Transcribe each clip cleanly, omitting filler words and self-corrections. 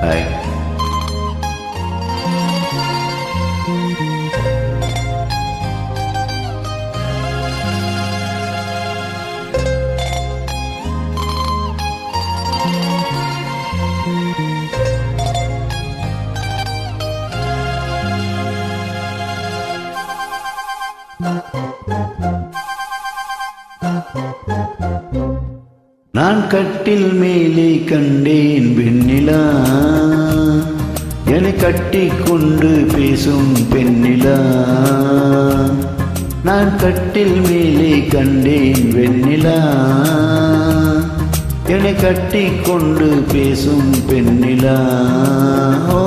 Hi. நான் கட்டில் மேலே கண்டேன் வெண்ணிலா, என்னை கட்டி கொண்டு பேசும் பெண்ணிலா. நான் கட்டில் மேலே கண்டேன் வெண்ணிலா, என்னை கட்டி கொண்டு பேசும் பெண்ணிலா. ஓ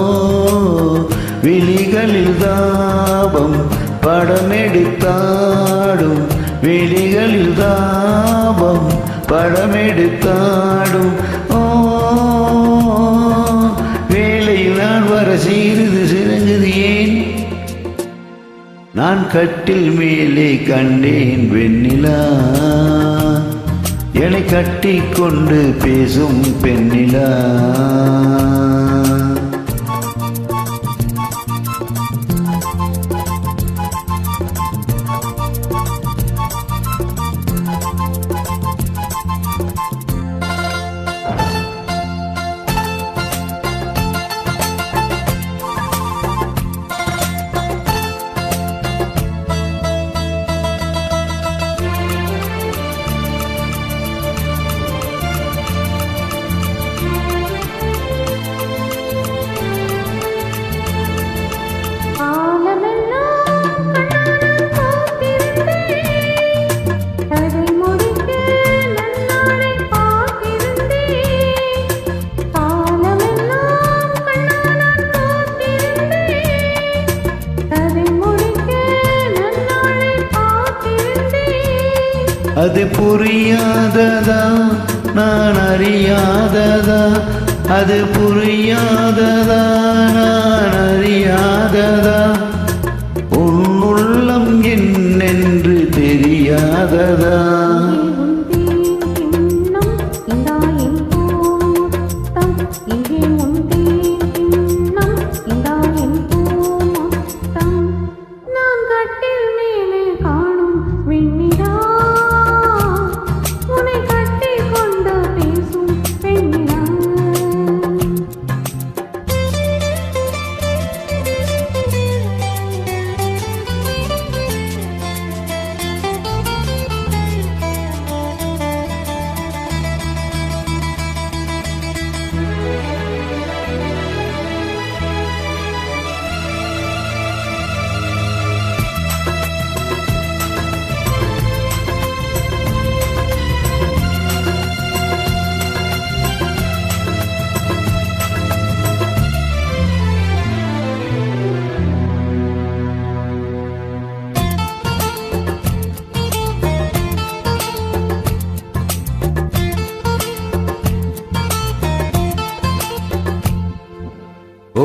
விழிகளில் தாபம் படமெடுத்தாடும், விழிகளில் தாபம் படமெடுத்தாடும். ஓ வேளையில் நான் வர சிறிது சிறங்குது ஏன்? நான் கட்டில் மேலே கண்டேன் வெண்ணிலா, என்னை கட்டி கொண்டு பேசும் பெண்ணிலா. அது புரியாததா நான் அறியாததா, அது புரியாததா நான் அறியாததா, உன்னுள்ளம் என்னென்று தெரியாததா.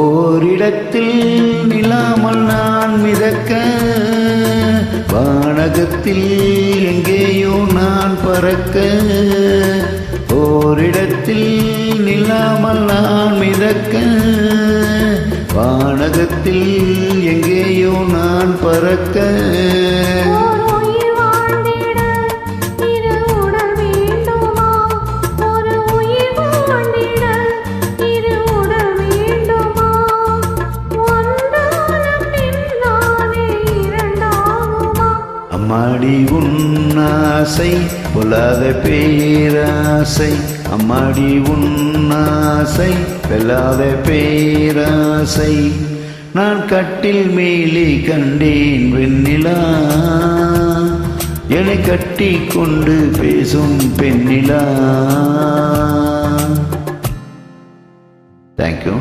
ஓரிடத்தில் நிலாமல் நான் மிதக்க, வானகத்தில் எங்கேயோ நான் பறக்க. ஓரிடத்தில் நிலாமல் நான் மிதக்க, வானகத்தில் எங்கேயோ நான் பறக்க. அம்மாடி உன்னாசை பொல்லாத பேராசை, அம்மாடி உன்னாசை வெல்லாத பேராசை. நான் கட்டில் மேலே கண்டேன் வெண்ணிலா, என்னை கட்டி கொண்டு பேசும் பெண்ணிலா. தேங்க்யூ.